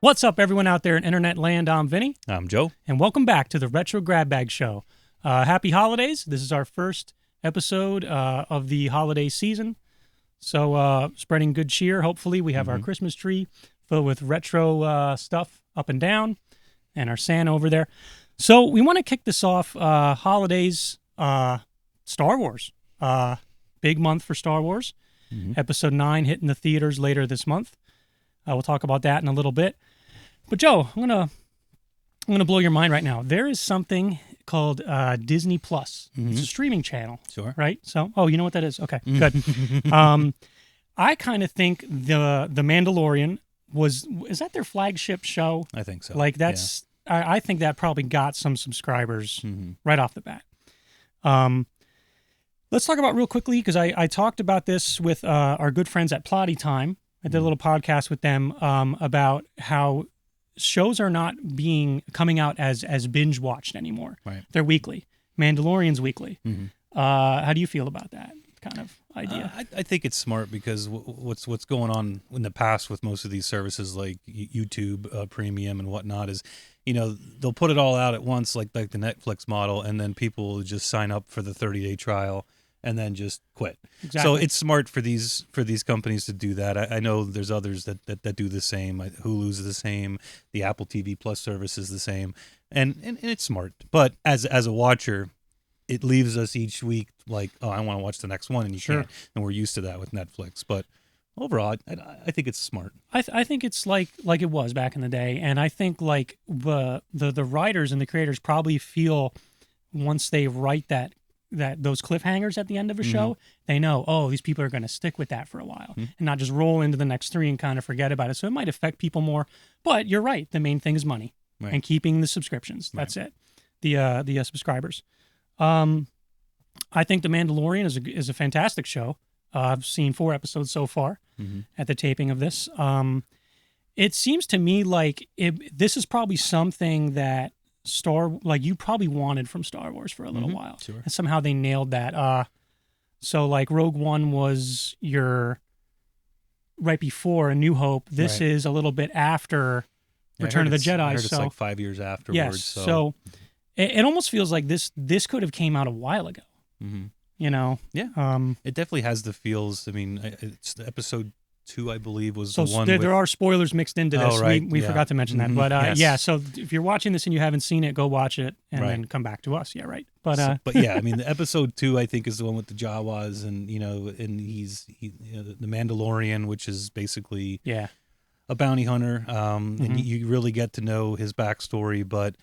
What's up, everyone out there in internet land? I'm Vinny. I'm Joe. And welcome back to the Retro Grab Bag Show. Happy holidays. This is our first episode of the holiday season. So spreading good cheer. Hopefully we have our Christmas tree filled with retro stuff up and down and our Santa over there. So we want to kick this off. Holidays, Star Wars. Big month for Star Wars. Episode 9 hitting the theaters later this month. We'll talk about that in a little bit. But Joe, I'm gonna blow your mind right now. There is something called Disney Plus. It's a streaming channel. Sure. Right? So, you know what that is? Okay, good. I kind of think the Mandalorian is that their flagship show? I think so. Like that's I think that probably got some subscribers right off the bat. Let's talk about real quickly, because I talked about this with our good friends at Plotty Time. I did a little podcast with them about how shows are not coming out as binge watched anymore. Right. They're weekly. Mandalorian's weekly. How do you feel about that kind of idea? I think it's smart because what's going on in the past with most of these services like YouTube Premium and whatnot is, they'll put it all out at once like the Netflix model, and then people will just sign up for the 30-day trial and then just quit. Exactly. So it's smart for these companies to do that. I know there's others that do the same. Hulu's the same. The Apple TV Plus service is the same, and it's smart. But as a watcher, it leaves us each week like, oh, I want to watch the next one, and you can't. And we're used to that with Netflix. But overall, I think it's smart. I think it's like it was back in the day, and I think like the writers and the creators probably feel once they write that those cliffhangers at the end of a show, they know, oh, these people are going to stick with that for a while and not just roll into the next 3 and kind of forget about it. So it might affect people more. But you're right. The main thing is money and keeping the subscriptions. That's it. The subscribers. I think The Mandalorian is a fantastic show. I've seen 4 episodes so far at the taping of this. It seems to me like this is probably something that you probably wanted from Star Wars for a little while. Sure. And somehow they nailed that. So like Rogue One was your right before A New Hope. This is a little bit after Return of the Jedi. I heard it's so like 5 years afterwards. Yes. So it almost feels like this could have came out a while ago. Yeah. It definitely has the feels. I mean, it's the episode 2, I believe, was so the one. There are spoilers mixed into this. Oh, right. We forgot to mention that. But yes. So if you're watching this and you haven't seen it, go watch it and then come back to us. Yeah, right. But but yeah, I mean, the episode 2, I think, is the one with the Jawas, and and he's the Mandalorian, which is basically a bounty hunter. And you really get to know his backstory, but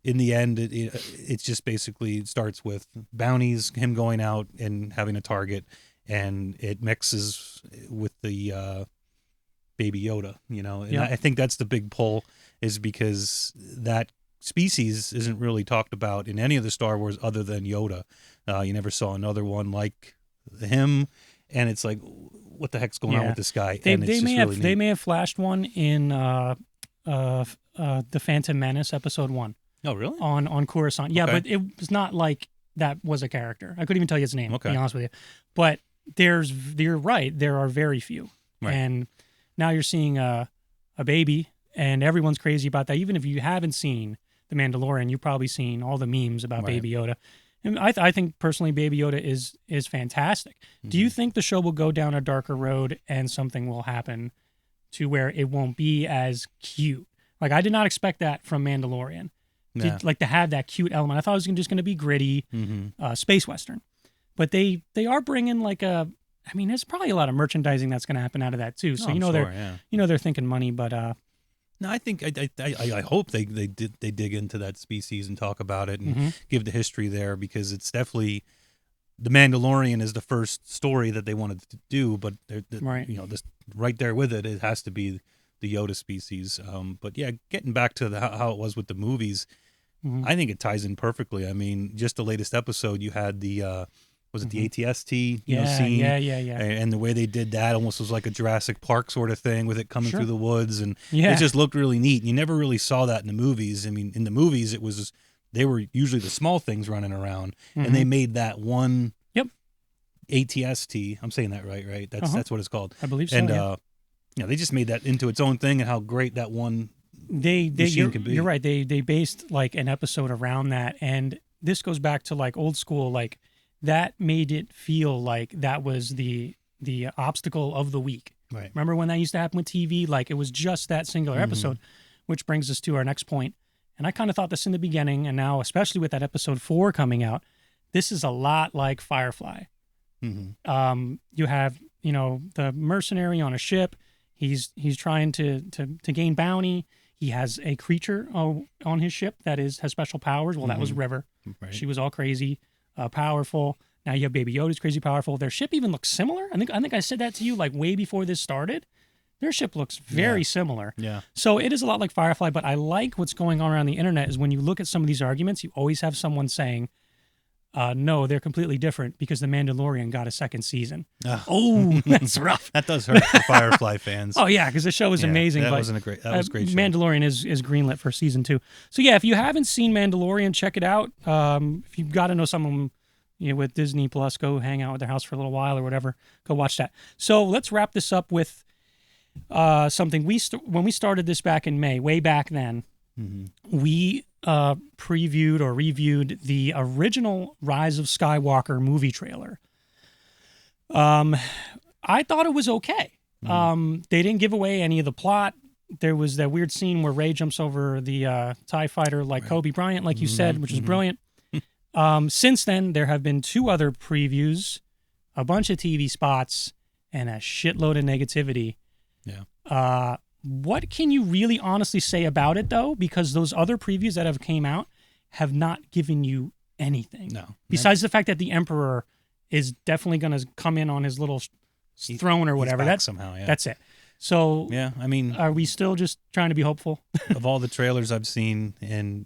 in the end, it's just basically starts with bounties, him going out and having a target. And it mixes with the Baby Yoda, And I think that's the big pull, is because that species isn't really talked about in any of the Star Wars other than Yoda. You never saw another one like him, and it's like, what the heck's going on with this guy? They may have flashed one in The Phantom Menace Episode 1. Oh, really? On Coruscant. Yeah, but it was not like that was a character. I couldn't even tell you his name, to be honest with you. But you're right, there are very few. Right. And now you're seeing a baby, and everyone's crazy about that. Even if you haven't seen The Mandalorian, you've probably seen all the memes about Baby Yoda. And I think personally Baby Yoda is fantastic. Do you think the show will go down a darker road and something will happen to where it won't be as cute? Like, I did not expect that from Mandalorian. To have that cute element. I thought it was just going to be gritty, space western. But they are bringing there's probably a lot of merchandising that's going to happen out of that too. So they're thinking money, but no, I think I hope they dig into that species and talk about it and give the history there, because it's definitely, the Mandalorian is the first story that they wanted to do, but just right there with it, it has to be the Yoda species. But yeah, getting back to how it was with the movies, I think it ties in perfectly. I mean, just the latest episode, you had the was it the ATST scene? Yeah. And the way they did that almost was like a Jurassic Park sort of thing, with it coming through the woods, and it just looked really neat. You never really saw that in the movies. I mean, in the movies, it was they were usually the small things running around, and they made that one ATST. I'm saying that right? That's what it's called. I believe so. And they just made that into its own thing, and how great that one You're right. They based like an episode around that, and this goes back to like old school. Like that made it feel like that was the obstacle of the week. Right. Remember when that used to happen with TV? Like it was just that singular episode, which brings us to our next point. And I kind of thought this in the beginning, and now especially with that episode 4 coming out, this is a lot like Firefly. You have the mercenary on a ship. He's trying to gain bounty. He has a creature on his ship that has special powers. Well, that was River. Right. She was all crazy, powerful. Now you have Baby Yoda's crazy powerful. Their ship even looks similar. I think I said that to you like way before this started. Their ship looks very similar. Yeah. So it is a lot like Firefly, but I like what's going on around the internet is when you look at some of these arguments, you always have someone saying, no, they're completely different because The Mandalorian got a second season. Oh, that's rough. That does hurt for Firefly fans. Oh, yeah, because the show is amazing. That but was a great show. Mandalorian is greenlit for season 2. So, yeah, if you haven't seen Mandalorian, check it out. If you've got to know someone with Disney Plus, go hang out at their house for a little while or whatever. Go watch that. So let's wrap this up with something. When we started this back in May, way back then, we previewed or reviewed the original Rise of Skywalker movie trailer. I thought it was okay. They didn't give away any of the plot. There was that weird scene where Rey jumps over the TIE fighter like Kobe Bryant, like you said, which is brilliant. Since then, there have been 2 other previews, a bunch of TV spots, and a shitload of negativity. Yeah. What can you really honestly say about it, though? Because those other previews that have came out have not given you anything. No. Besides the fact that the Emperor is definitely going to come in on his little throne or whatever. That's somehow, yeah. That's it. So, yeah, I mean, are we still just trying to be hopeful? Of all the trailers I've seen, and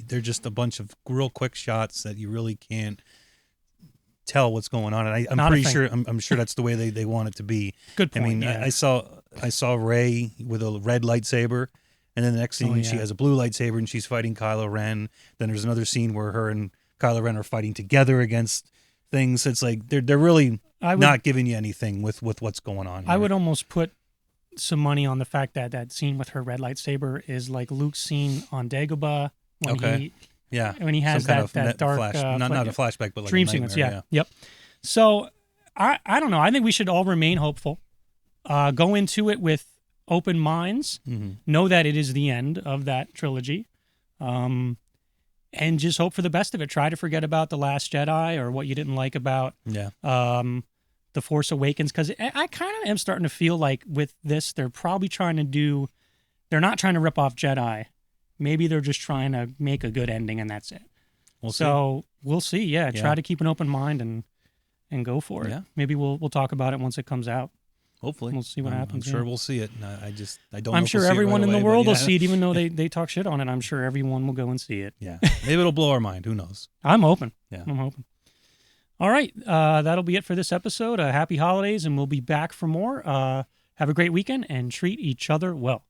they're just a bunch of real quick shots that you really can't tell what's going on. And I'm pretty sure, I'm sure that's the way they want it to be. Good point. I mean, yeah. I saw Rey with a red lightsaber, and then the next scene she has a blue lightsaber and she's fighting Kylo Ren. Then there's another scene where her and Kylo Ren are fighting together against things. It's like they're really not giving you anything with what's going on here. I would almost put some money on the fact that that scene with her red lightsaber is like Luke's scene on Dagobah when when he has that dark not a flashback, but like dream sequence. Yep. So I don't know. I think we should all remain hopeful. Go into it with open minds. Know that it is the end of that trilogy, and just hope for the best of it. Try to forget about The Last Jedi or what you didn't like about The Force Awakens, because I kind of am starting to feel like with this, they're probably they're not trying to rip off Jedi. Maybe they're just trying to make a good ending, and that's it. We'll see. Yeah, try to keep an open mind and go for it. Yeah. Maybe we'll talk about it once it comes out. Hopefully. We'll see what happens. I'm sure we'll see it. I don't know. I'm sure everyone in the world will see it, even though they talk shit on it. I'm sure everyone will go and see it. Yeah. Maybe it'll blow our mind. Who knows? I'm hoping. Yeah. I'm hoping. All right. That'll be it for this episode. Happy holidays, and we'll be back for more. Have a great weekend and treat each other well.